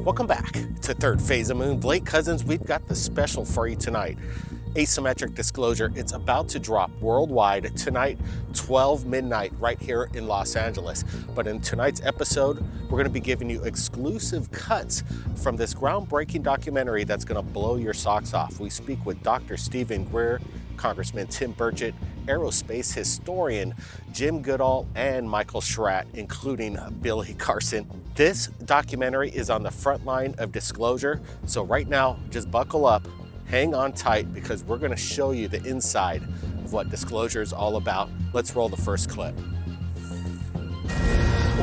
Welcome back to Third Phase of Moon. Blake Cousins, we've got the special for you tonight. Asymmetric disclosure, it's about to drop worldwide tonight, 12 midnight, right here in Los Angeles. But in tonight's episode, we're going to be giving you exclusive cuts from this groundbreaking documentary that's going to blow your socks off. We speak with Dr. Stephen Greer, Congressman Tim Burchett, aerospace historian Jim Goodall, and Michael Schratt, including Billy Carson. This documentary is on the front line of disclosure, so right now, just buckle up, hang on tight, because we're going to show you the inside of what disclosure is all about. Let's roll the first clip.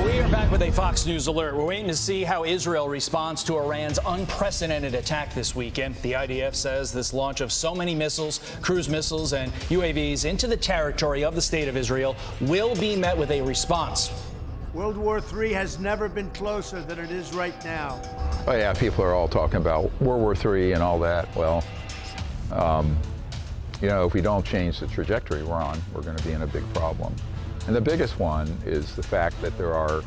We are back with a Fox News alert. We're waiting to see how Israel responds to Iran's unprecedented attack this weekend. The IDF says this launch of so many missiles, cruise missiles, and UAVs into the territory of the state of Israel will be met with a response. World War III has never been closer than it is right now. Oh yeah, people are all talking about World War III and all that. Well, you know, if we don't change the trajectory we're on, we're going to be in a big problem. And the biggest one is the fact that there are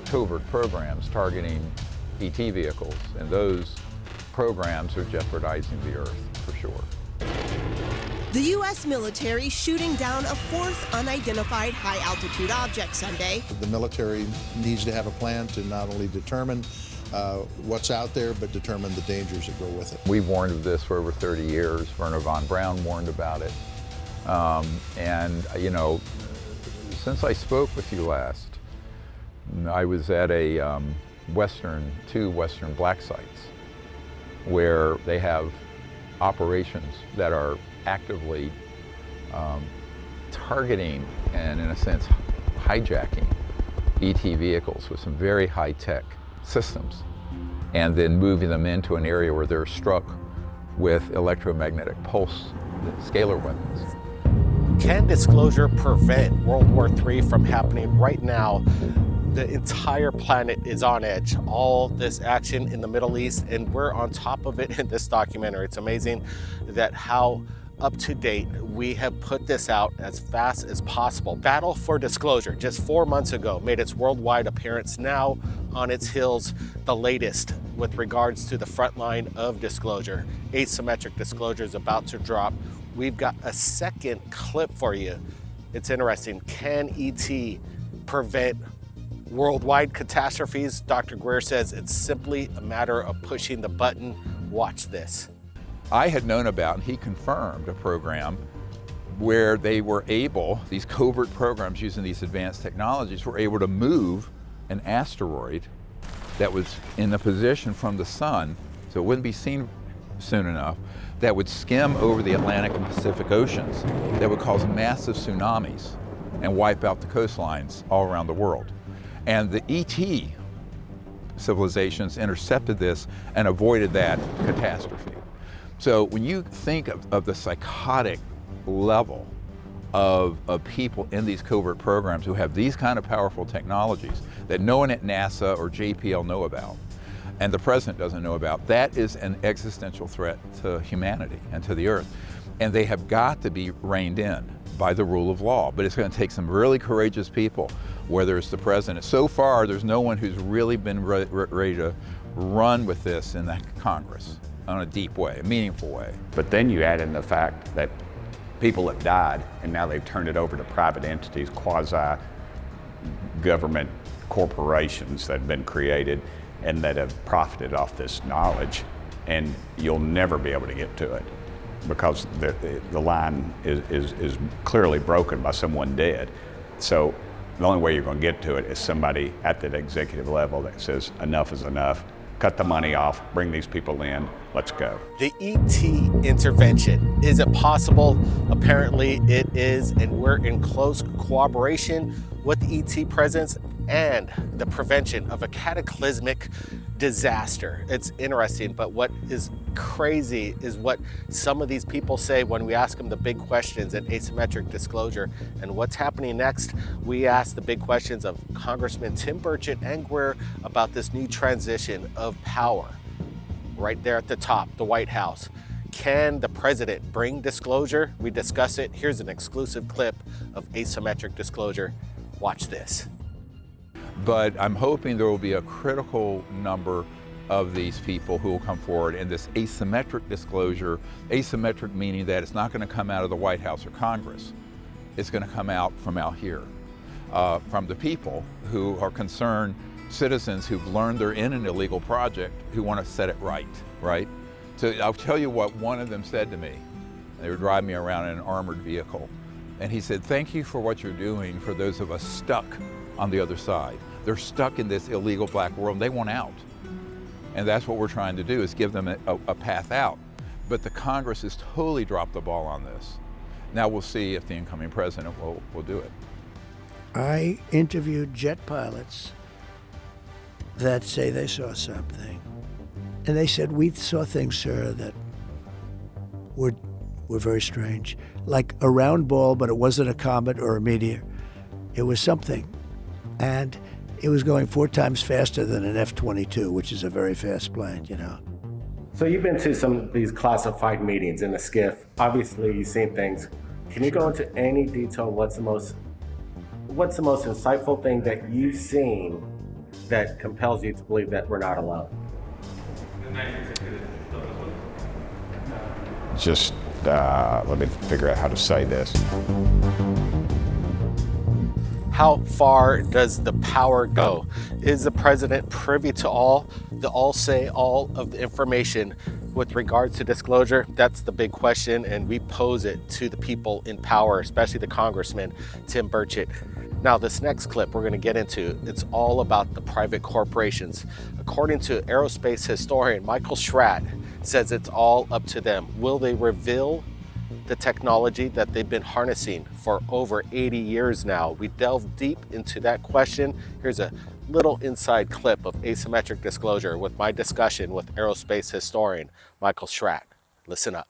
covert programs targeting ET vehicles, and those programs are jeopardizing the Earth for sure. The U.S. military shooting down a fourth unidentified high-altitude object Sunday. The military needs to have a plan to not only determine what's out there, but determine the dangers that go with it. We've warned of this for over 30 years. Werner von Braun warned about it. And, you know, since I spoke with you last, I was at a two Western black sites where they have operations that are actively targeting and, in a sense, hijacking ET vehicles with some very high-tech systems, and then moving them into an area where they're struck with electromagnetic pulse scalar weapons. Can disclosure prevent World War III from happening right now? The entire planet is on edge. All this action in the Middle East, and we're on top of it in this documentary. It's amazing that how up to date we have put this out as fast as possible. Battle for Disclosure, just 4 months ago, made its worldwide appearance. Now on its heels, the latest with regards to the front line of disclosure. Asymmetric disclosure is about to drop. We've got a second clip for you. It's interesting. Can ET prevent worldwide catastrophes? Dr. Greer says it's simply a matter of pushing the button. Watch this. I had known about, and he confirmed, a program where they were able, these covert programs using these advanced technologies, were able to move an asteroid that was in a position from the sun, so it wouldn't be seen soon enough, that would skim over the Atlantic and Pacific Oceans, that would cause massive tsunamis and wipe out the coastlines all around the world. And the ET civilizations intercepted this and avoided that catastrophe. So when you think of the psychotic level of people in these covert programs who have these kind of powerful technologies that no one at NASA or JPL know about, and the president doesn't know about, that is an existential threat to humanity and to the Earth. And they have got to be reined in by the rule of law. But it's going to take some really courageous people, whether it's the president. So far, there's no one who's really been ready to run with this in the Congress in a deep way, a meaningful way. But then you add in the fact that people have died, and now they've turned it over to private entities, quasi-government corporations that have been created and that have profited off this knowledge, and you'll never be able to get to it because the line is clearly broken by someone dead. So the only way you're going to get to it is somebody at that executive level that says enough is enough, cut the money off, bring these people in, let's go. The ET intervention, is it possible? Apparently it is, and we're in close cooperation with the ET presence and the prevention of a cataclysmic disaster. It's interesting, but what is crazy is what some of these people say when we ask them the big questions at asymmetric disclosure. And what's happening next? We ask the big questions of Congressman Tim Burchett and Greer about this new transition of power. Right there at the top, the White House. Can the president bring disclosure? We discuss it. Here's an exclusive clip of asymmetric disclosure. Watch this. But I'm hoping there will be a critical number of these people who will come forward, and this asymmetric disclosure, asymmetric meaning that it's not going to come out of the White House or Congress. It's going to come out from out here, from the people who are concerned, citizens who've learned they're in an illegal project, who want to set it right? So I'll tell you what one of them said to me. They were driving me around in an armored vehicle. And he said, "Thank you for what you're doing for those of us stuck on the other side. They're stuck in this illegal black world. They want out." And that's what we're trying to do, is give them a path out. But the Congress has totally dropped the ball on this. Now we'll see if the incoming president will do it. I interviewed jet pilots that say they saw something. And they said, "We saw things, sir, that were very strange. Like a round ball, but it wasn't a comet or a meteor. It was something. And it was going 4 times faster than an F-22, which is a very fast plane, you know." So you've been to some of these classified meetings in the skiff. Obviously, you've seen things. Can you go into any detail? What's the most insightful thing that you've seen that compels you to believe that we're not alone? Just let me figure out how to say this. How far does the power go? Is the president privy to all of the information with regards to disclosure? That's the big question, and we pose it to the people in power, especially the Congressman, Tim Burchett. Now, this next clip we're going to get into, it's all about the private corporations. According to aerospace historian Michael Schratt, says it's all up to them. Will they reveal the technology that they've been harnessing for over 80 years now? We delve deep into that question. Here's a little inside clip of asymmetric disclosure with my discussion with aerospace historian Michael Schratt. Listen up.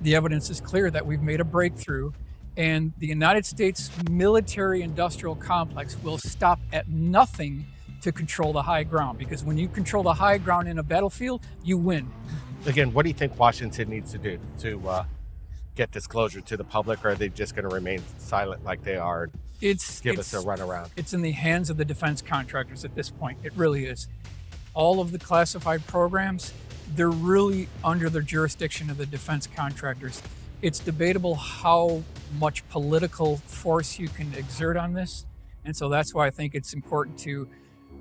The evidence is clear that we've made a breakthrough, and the United States military-industrial complex will stop at nothing to control the high ground, because when you control the high ground in a battlefield, you win. Again, what do you think Washington needs to do to get disclosure to the public, or are they just going to remain silent like they are? Give us a runaround. It's in the hands of the defense contractors at this point. It really is. All of the classified programs, they're really under the jurisdiction of the defense contractors. It's debatable how much political force you can exert on this. And so that's why I think it's important to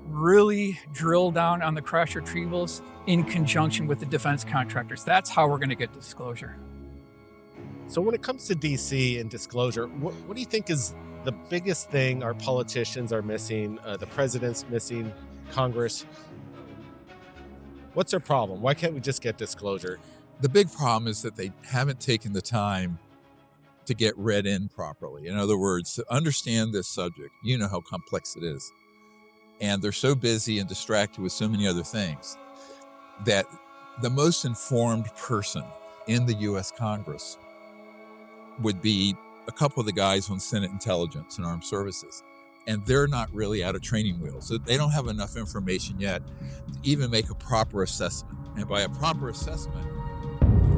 really drill down on the crash retrievals in conjunction with the defense contractors. That's how we're going to get disclosure. So when it comes to DC and disclosure, what do you think is the biggest thing our politicians are missing, the president's missing, Congress? What's their problem? Why can't we just get disclosure? The big problem is that they haven't taken the time to get read in properly. In other words, to understand this subject, you know how complex it is. And they're so busy and distracted with so many other things that the most informed person in the U.S. Congress would be a couple of the guys on Senate Intelligence and Armed Services. And they're not really out of training wheels. So they don't have enough information yet to even make a proper assessment. And by a proper assessment,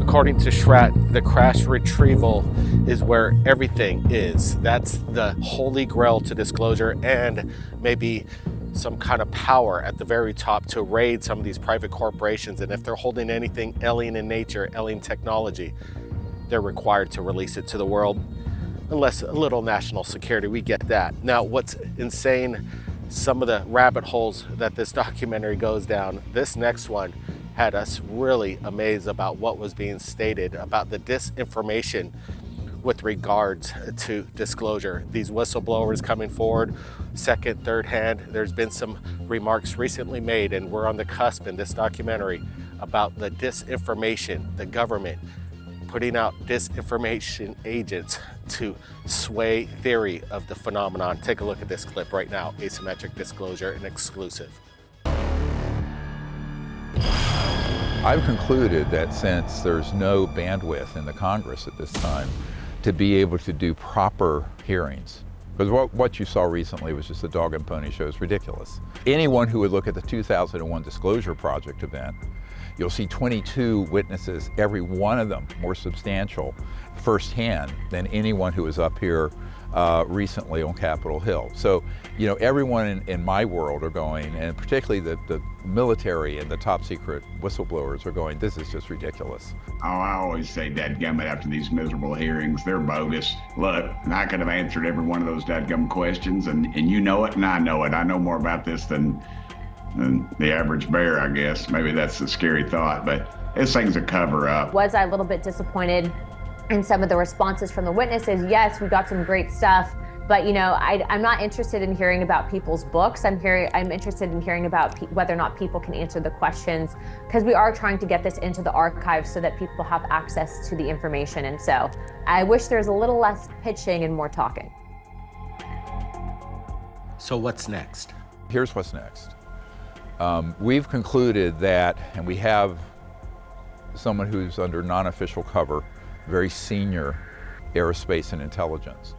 according to Schratt, the crash retrieval is where everything is. That's the holy grail to disclosure, and maybe some kind of power at the very top to raid some of these private corporations. And if they're holding anything alien in nature, alien technology, they're required to release it to the world, unless a little national security. We get that. Now, what's insane, some of the rabbit holes that this documentary goes down, this next one had us really amazed about what was being stated about the disinformation with regards to disclosure. These whistleblowers coming forward, second, third hand. There's been some remarks recently made, and we're on the cusp in this documentary about the disinformation, the government putting out disinformation agents to sway theory of the phenomenon. Take a look at this clip right now. Asymmetric disclosure, an exclusive. I've concluded that since there's no bandwidth in the Congress at this time to be able to do proper hearings, because what you saw recently was just a dog and pony show. It's ridiculous. Anyone who would look at the 2001 Disclosure Project event, you'll see 22 witnesses, every one of them more substantial firsthand than anyone who was up here recently on Capitol Hill. So, you know, everyone in my world are going, and particularly the military and the top secret whistleblowers are going, this is just ridiculous. Oh, I always say dadgummit after these miserable hearings. They're bogus. Look, I could have answered every one of those dadgum questions, and you know it and I know it. I know more about this than the average bear, I guess. Maybe that's a scary thought, but this thing's a cover-up. Was I a little bit disappointed in some of the responses from the witnesses? Yes, we got some great stuff, but you know, I'm not interested in hearing about people's books. I'm interested in hearing about whether or not people can answer the questions, because we are trying to get this into the archives so that people have access to the information. And so I wish there's a little less pitching and more talking. So what's next? Here's what's next. We've concluded that, and we have someone who's under non-official cover, very senior aerospace and intelligence,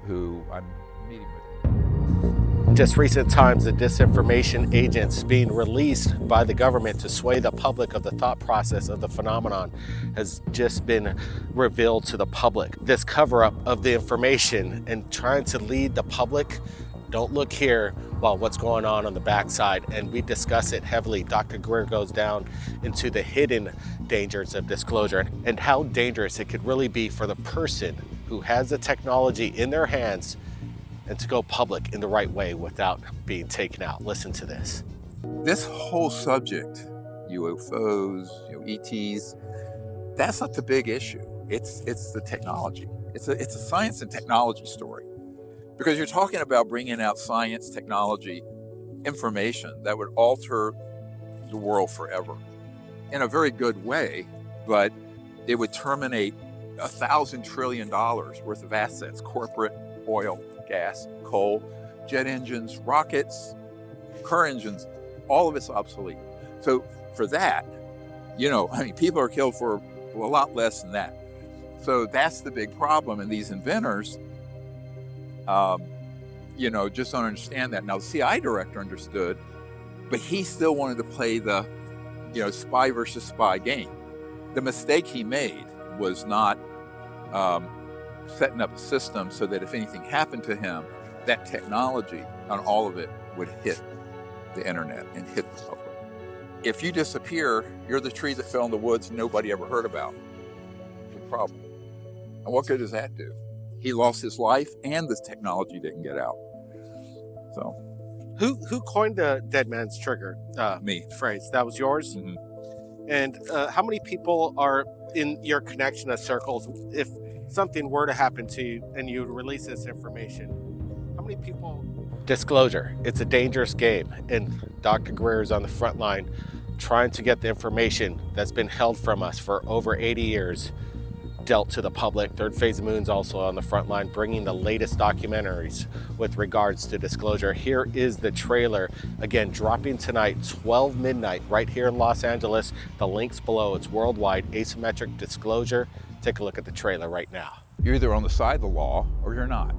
who I'm meeting with. In just recent times, the disinformation agents being released by the government to sway the public of the thought process of the phenomenon has just been revealed to the public. This cover-up of the information and trying to lead the public, don't look here, well, what's going on the backside, and we discuss it heavily. Dr. Greer goes down into the hidden dangers of disclosure and how dangerous it could really be for the person who has the technology in their hands and to go public in the right way without being taken out. Listen to this. This whole subject, UFOs, ETs, that's not the big issue. It's the technology. It's a science and technology story. Because you're talking about bringing out science, technology, information that would alter the world forever in a very good way, but it would terminate $1,000 trillion worth of assets, corporate, oil, gas, coal, jet engines, rockets, car engines, all of it's obsolete. So for that, people are killed for a lot less than that. So that's the big problem. And these inventors, just don't understand that. Now, the CIA director understood, but he still wanted to play the, spy versus spy game. The mistake he made was not setting up a system so that if anything happened to him, that technology on all of it would hit the internet and hit the public. If you disappear, you're the tree that fell in the woods and nobody ever heard about. It's a problem. And what good does that do? He lost his life and this technology didn't get out. So, who coined the dead man's trigger me phrase? That was yours? Mm-hmm. And how many people are in your connection of circles? If something were to happen to you and you release this information, how many people? Disclosure, it's a dangerous game, and Dr. Greer is on the front line trying to get the information that's been held from us for over 80 years dealt to the public. Third Phase of Moon's also on the front line, bringing the latest documentaries with regards to disclosure. Here is the trailer, again, dropping tonight, 12 midnight, right here in Los Angeles. The link's below. It's worldwide, asymmetric disclosure. Take a look at the trailer right now. You're either on the side of the law or you're not.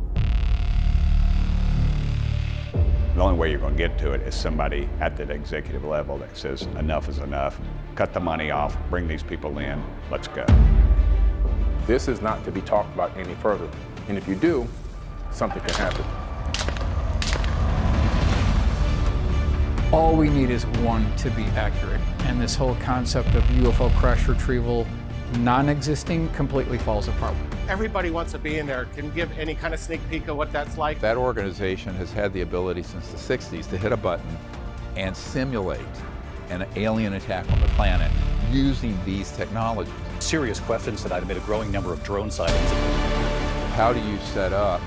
The only way you're going to get to it is somebody at that executive level that says enough is enough, cut the money off, bring these people in, let's go. This is not to be talked about any further. And if you do, something can happen. All we need is one to be accurate. And this whole concept of UFO crash retrieval non-existing completely falls apart. Everybody wants to be in there. Can you give any kind of sneak peek of what that's like? That organization has had the ability since the 60s to hit a button and simulate an alien attack on the planet using these technologies. Serious questions tonight amid a growing number of drone sightings. How do you set up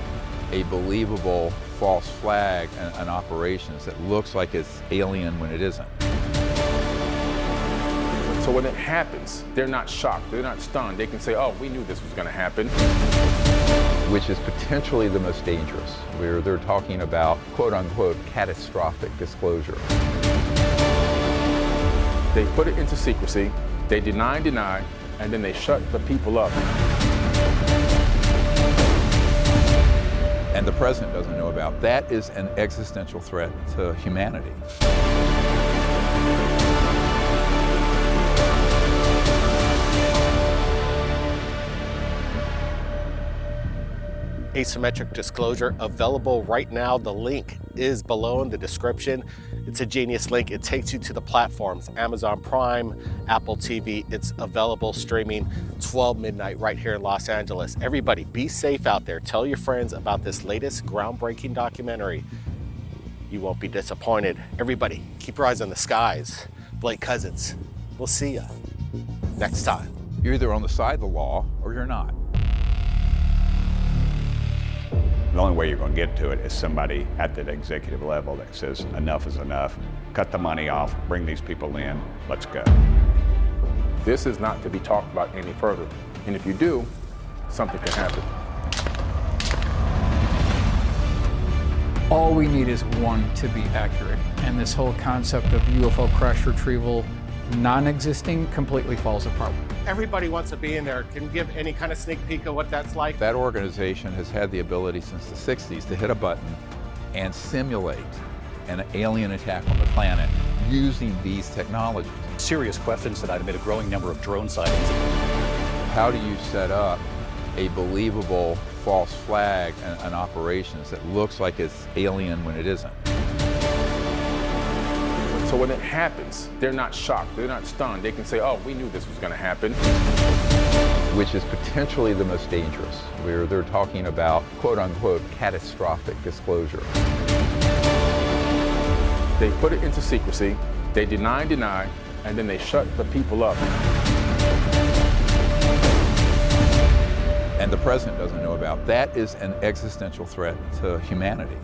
a believable false flag and operations that looks like it's alien when it isn't? So when it happens, they're not shocked, they're not stunned. They can say, oh, we knew this was going to happen. Which is potentially the most dangerous, where they're talking about quote unquote catastrophic disclosure. They put it into secrecy, they deny, and then they shut the people up. And the president doesn't know about. That is an existential threat to humanity. asymmetric disclosure available right now. The link is below in the description. It's a genius link. It takes you to the platforms, Amazon Prime, Apple TV. It's available streaming 12 midnight right here in Los Angeles. Everybody be safe out there. Tell your friends about this latest groundbreaking documentary. You won't be disappointed. Everybody keep your eyes on the skies. Blake Cousins, we'll see you next time. You're either on the side of the law or you're not. The only way you're going to get to it is somebody at that executive level that says enough is enough, cut the money off, bring these people in, let's go. This is not to be talked about any further. And if you do, something can happen. All we need is one to be accurate. And this whole concept of UFO crash retrieval non-existing completely falls apart. Everybody wants to be in there. Can you give any kind of sneak peek of what that's like? That organization has had the ability since the 60s to hit a button and simulate an alien attack on the planet using these technologies. Serious questions that I've made a growing number of drone sightings. How do you set up a believable false flag and operations that looks like it's alien when it isn't? So when it happens, they're not shocked, they're not stunned. They can say, oh, we knew this was going to happen. Which is potentially the most dangerous, where they're talking about quote unquote catastrophic disclosure. They put it into secrecy, they deny, and then they shut the people up. And the president doesn't know about. That is an existential threat to humanity.